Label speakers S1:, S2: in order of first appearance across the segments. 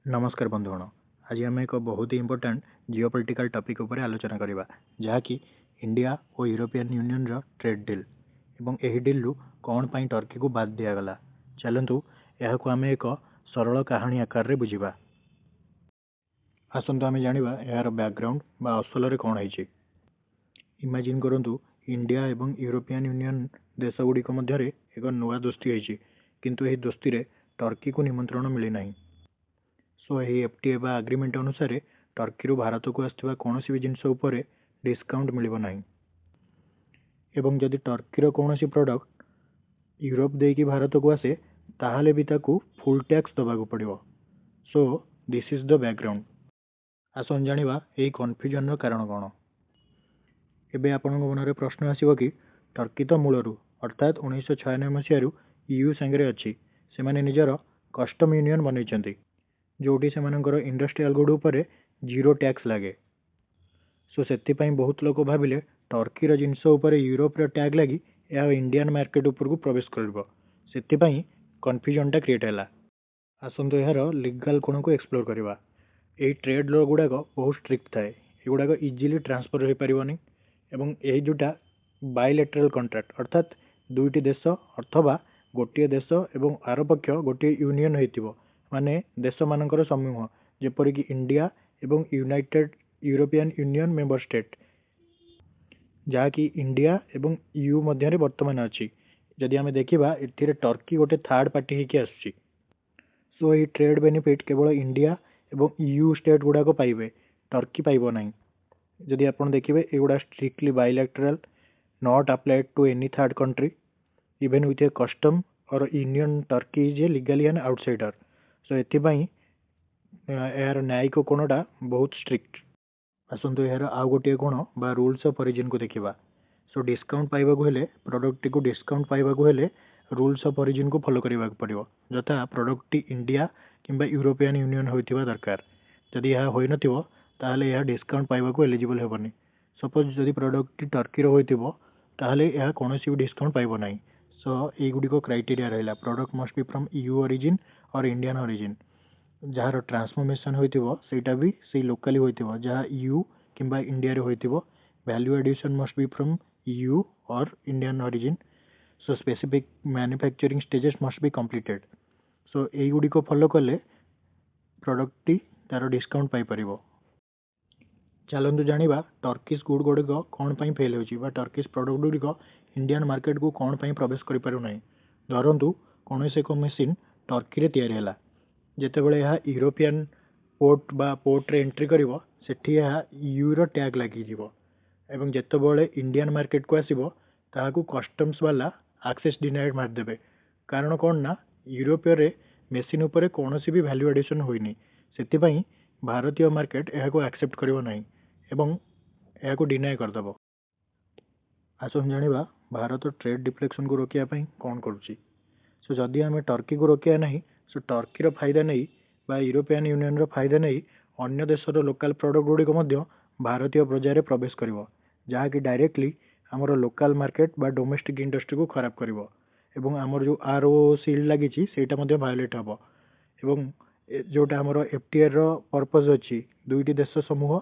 S1: नमस्कार बंधुगण। आज आम एक बहुत ही इंपोर्टाट जिओपॉलिटिकल टॉपिक उपर आलोचना करवा जहाँकि इंडिया और यूरोपियन यूनियन रो ट्रेड डील एवं यही डील रु कौन पाई टर्की को बाद दिगला। चलतु यह आम एक सरल कहानी आकार में बुझा। आसतु आम जाना यार बैकग्राउंड बा असल कौन है। इमेजिन करूँ इंडिया एवं यूरोपियन यूनियन देशगुड़िक मध्य एक नुआ दोस्ती होती किंतु यह दोस्ती रे टर्की को निमंत्रण मिलना। सो यही एफटीए बा एग्रीमेंट अनुसार टर्की भारत को आसवा कौन भी जिनस डिस्काउंट मिलना। एवं जदि टर्कीर कौन प्रोडक्ट यूरोप देकी भारत को आसे ताहले भी ताकू फुल टैक्स दबाक पड़ो। So this is the background. आसन जाना यही कन्फ्यूजन कारण कौन। एबे आपण मन प्रश्न आसो कि टर्की तो मूलरू अर्थात 1996 मसीह ईयू सांगे अच्छी से निजर कस्टम यूनियन बनई जोटी से इंडस्ट्रियल गुड उपर जीरो टैक्स लगे। सो से बहुत लोग भाविले टर्कीर जिनस यूरोप टैग लगी यह इंडियन मार्केट उपर को प्रवेश कर कन्फ्यूजनटा क्रिएट है। आसतु यार लीगल कोण को एक्सप्लोर करवा। यही ट्रेड लॉ गुड़ाक बहुत स्ट्रिक्ट थाए। युवाक इजिली ट्रांसफर हो पारनी एवं यही जोटा बायलैटरल कॉन्ट्रैक्ट अर्थात दुईटी देश अथवा गोटे देश एवं आर पक्ष गोटे यूनियन हो माने देश मानकर समूह जेपरिक इंडिया एवं United European Union member state जहाँकि इंडिया एवं ईयू मध्य वर्तमान अच्छी। जदि आम देखा ए टर्की गोटे थर्ड पार्टी होकर आसुची। सो ये ट्रेड बेनिफिट केवल इंडिया एवं ईयू स्टेट गुड़ाक पाइबे टर्की पाइब ना। जदि आप देखिए एगुड़ा strictly bilateral not applied to any third country even with a custom और union Turkey is a legally an outsider. So एपाई यार न्यायिक कोणटा बहुत स्ट्रिक्ट। आसतु यार आउ गोटे कोण बा रूल्स ऑफ ओरिजिन को देखा। सो डिस्काउंट पाइबाकू हेले प्रोडक्ट टी को डिस्काउंट पाइबाकू हेले रूल्स ऑफ ओरिजिन को फॉलो करने पड़ो जथा प्रोडक्ट टी इंडिया किंबा यूरोपियन यूनियन होइतिबा दरकार। जदि यह होई नथिबो ताहले यह डिस्काउंट पाइबाकू एलिजिबल हेबनी। सपोज जदि प्रोडक्ट टी टर्की रो होइतिबो ताहले यह कोनोसी भी डिस्काउंट पाइबो नाही। सो एई गुडी को क्राइटेरिया रहला product must be from EU origin और इंडियन ओरिजिन जार ट्रांसफॉर्मेशन होइतिबो सेटा भी से लोकली होइतिबो जहाँ ईयू किंबा इंडिया रे होइतिबो। Value addition must be from EU और Indian origin. So specific manufacturing stages must be completed. So एई गुडी को फॉलो कले प्रोडक्ट टी तार डिस्काउंट पाई परिबो। चलतु जाना टर्किश गुड गुड़िक कौन फेल हो टर्किश प्रोडक्ट गुड़िक इंडियन मार्केट को कौन प्रवेश करना। धरतु कौन एक मेसीन टर्की रे तैयारी है जितेबाला यह यूरोपियन पोर्ट बा पोर्ट रे एंट्री कर यूरो टैग लगी एवं जितेबाला इंडियन मार्केट को आसो ताकू कस्टम्स वाला एक्सेस डिनाइड मारदेवे। कारण कौन ना यूरोप रे मेसीन उपर कौन भी वैल्यू एडिशन होइनी से भारतीय मार्केट यह एक्सेप्ट करिवो नहीं एवं यह डिनाय करदेव। आसन जाना भारत ट्रेड डिफ्लेक्शन को रोकने कौन करुच्ची। सो जदि आम टर्की को रोकया नहीं सो टर्कीर फायदा नहीं बा यूरोपियन यूनियन फायदा नहीं अन्य देशर लोकल प्रोडक्ट गुड़िक भारतीय बजार प्रवेश कर जहाँकि डायरेक्टली आमर लोकल मार्केट बा डोमेस्टिक इंडस्ट्री को खराब कर आमर जो आरओ सील लगी भायोलेट हम एवं जोटा आमर एफटीए पर्पज अच्छी दुईटी देश समूह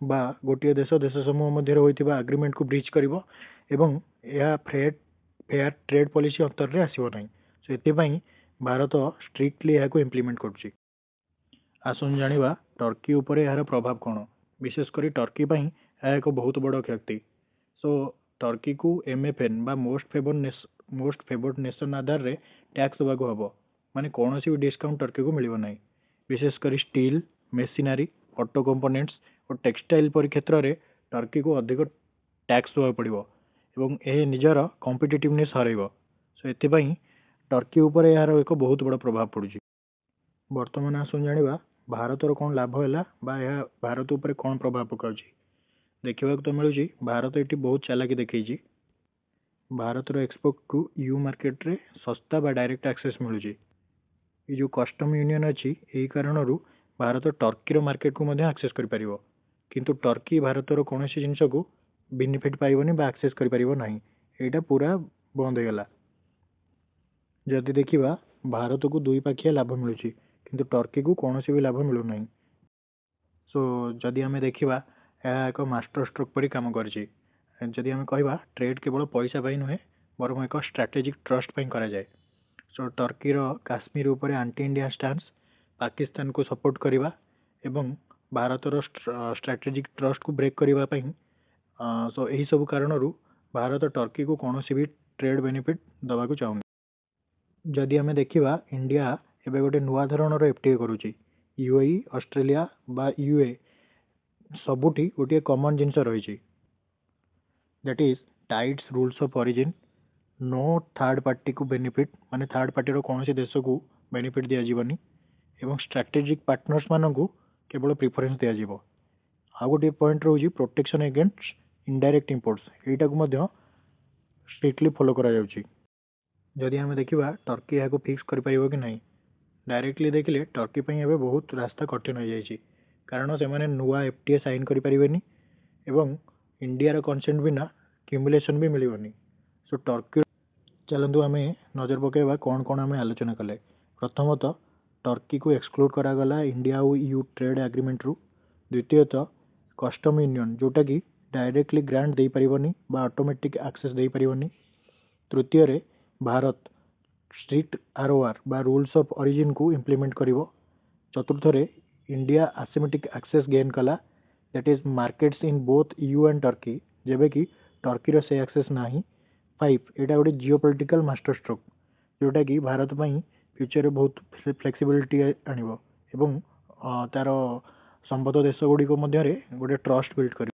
S1: बा गोटे देश समूह मध्य होता एग्रीमेंट को ब्रीच कर यह फेयर ट्रेड पॉलिसी अंतर में आसो ना। सो ये भारत स्ट्रिक्टली यह इम्प्लीमेंट कर। आसन जाना टर्की उपर यार प्रभाव कौन विशेषकर टर्की यह एक बहुत बड़ क्षति। सो टर्की को एमएफएन बा मोस्ट फेवर्ड नेशन आधार रे टैक्स देवाक हम माने कौन भी डिस्काउंट टर्की को मिलिबो नहीं। विशेषकर स्टील मेसिनारी ऑटो कंपोनेंट्स और टेक्सटाइल पर क्षेत्र में टर्की को अधिक टैक्स देवाक पड़ो एवं यह निजर कॉम्पिटिटिवनेस हरइब। सो ये टर्की उपर यार एक बहुत बड़ा प्रभाव पड़ुछि। वर्तमान आसन जाना भारतर कौन लाभ है यह भारत उपर कौन प्रभाव पकाउछि। देखा तो मिलूँ भारत ये बहुत चालाकी देखी। भारतर एक्सपोर्ट टू ईयू मार्केट रे सस्ता बा डायरेक्ट एक्सेस मिलूँ। ये जो कस्टम यूनियन अच्छी यही कारण भारत टर्कीर मार्केट को एक्सेस कर किंतु टर्की भारतर कौन जिनस को बेनिफिट पाइबनी बा एक्सेस करना यहाँ पूरा बंद होगा। जदि देखा भारत को दुई पाखिया लाभ मिलूँ କିନ୍ତୁ ଟର୍କିକୁ କୌଣସି ବି ଲାଭ ମିଳୁନାହିଁ। ସୋ ଯଦି ଆମେ ଦେଖିବା ଏହା ଏକ ମାଷ୍ଟର ଷ୍ଟ୍ରୋକ୍ ପରି କାମ କରିଛି। ଯଦି ଆମେ କହିବା ଟ୍ରେଡ୍ କେବଳ ପଇସା ପାଇଁ ନୁହେଁ ବରଂ ଏକ ଷ୍ଟ୍ରାଟେଜିକ୍ ଟ୍ରଷ୍ଟ ପାଇଁ କରାଯାଏ। ସୋ ଟର୍କିର କାଶ୍ମୀର ଉପରେ ଆଣ୍ଟି ଇଣ୍ଡିଆ ଷ୍ଟାନ୍ସ, ପାକିସ୍ତାନକୁ ସପୋର୍ଟ କରିବା ଏବଂ ଭାରତର ଷ୍ଟ୍ରାଟେଜିକ୍ ଟ୍ରଷ୍ଟକୁ ବ୍ରେକ୍ କରିବା ପାଇଁ ସୋ ଏହିସବୁ କାରଣରୁ ଭାରତ ଟର୍କିକୁ କୌଣସି ବି ଟ୍ରେଡ୍ ବେନିଫିଟ୍ ଦେବାକୁ ଚାହୁଁନି। ଯଦି ଆମେ ଦେଖିବା ଇଣ୍ଡିଆ ଏବେ ଗୋଟେ ନୂଆ ଧରଣର FTA କରୁଛି। UAE, ଅଷ୍ଟ୍ରେଲିଆ ବା UA ସବୁଠି ଗୋଟିଏ କମନ୍ ଜିନିଷ ରହିଛି, that is tight rules of origin, no third ପାର୍ଟିକୁ ବେନିଫିଟ୍, ମାନେ ଥାର୍ଡ ପାର୍ଟିର କୌଣସି ଦେଶକୁ ବେନିଫିଟ୍ ଦିଆଯିବନି ଏବଂ ଷ୍ଟ୍ରାଟେଜିକ୍ ପାର୍ଟନର୍ସ ମାନଙ୍କୁ କେବଳ ପ୍ରିଫରେନ୍ସ ଦିଆଯିବ। ଆଉ ଗୋଟିଏ ପଏଣ୍ଟ ରହୁଛି ପ୍ରୋଟେକ୍ସନ୍ ଏଗେନ୍ଷ୍ଟ ଇନଡାଇରେକ୍ଟ ଇମ୍ପୋର୍ଟସ୍, ଏଇଟାକୁ ମଧ୍ୟ ଷ୍ଟ୍ରିକ୍ଟଲି ଫଲୋ କରାଯାଉଛି। ଯଦି ଆମେ ଦେଖିବା ଟର୍କି ଏହାକୁ ଫିକ୍ସ କରିପାରିବ କି ନାହିଁ, ଡାଇରେକ୍ଟଲି ଦେଖିଲେ ଟର୍କି ପାଇଁ ଏବେ ବହୁତ ରାସ୍ତା କଠିନ ହୋଇଯାଇଛି, କାରଣ ସେମାନେ ନୂଆ FTA ସାଇନ୍ କରିପାରିବେନି ଏବଂ ଇଣ୍ଡିଆର କନସେଣ୍ଟ ବିନା କ୍ୟୁମୁଲେସନ୍ ବି ମିଳିବନି। ସୋ ଟର୍କି ଚାଲନ୍ତୁ ଆମେ ନଜର ପକାଇବା କ'ଣ କ'ଣ ଆମେ ଆଲୋଚନା କଲେ। ପ୍ରଥମତଃ ଟର୍କିକୁ ଏକ୍ସକ୍ଲୁଡ୍ କରାଗଲା ଇଣ୍ଡିଆ ଆଉ EU ଟ୍ରେଡ୍ ଆଗ୍ରିମେଣ୍ଟରୁ। ଦ୍ୱିତୀୟତଃ କଷ୍ଟମ୍ ୟୁନିଅନ୍, ଯେଉଁଟାକି ଡାଇରେକ୍ଟଲି ଗ୍ରାଣ୍ଟ ଦେଇପାରିବନି ବା ଅଟୋମେଟିକ୍ ଆକ୍ସେସ୍ ଦେଇପାରିବନି। ତୃତୀୟରେ ଭାରତ ଷ୍ଟ୍ରିକ୍ଟ ROR ବା ରୁଲ୍ସ ଅଫ୍ ଅରିଜିନ୍କୁ ଇମ୍ପ୍ଲିମେଣ୍ଟ କରିବ। ଚତୁର୍ଥରେ ଇଣ୍ଡିଆ ଆସିମେଟିକ୍ ଆକ୍ସେସ୍ ଗେନ୍ କଲା, that is markets in both EU and Turkey, ଯେବେକି ଟର୍କିର ସେ ଆକ୍ସେସ୍ ନାହିଁ। 5 ଏଇଟା ଗୋଟେ ଜିଓପଲିଟିକାଲ ମାଷ୍ଟର ଷ୍ଟ୍ରୋକ୍, ଯେଉଁଟାକି ଭାରତ ପାଇଁ ଫ୍ୟୁଚରରେ ବହୁତ ଫ୍ଲେକ୍ସିବିଲିଟି ଆଣିବ ଏବଂ ତାର ସମ୍ବଦ୍ଧ ଦେଶ ଗୁଡ଼ିକ ମଧ୍ୟରେ ଗୋଟେ ଟ୍ରଷ୍ଟ ବିଲ୍ଡ କରିବ।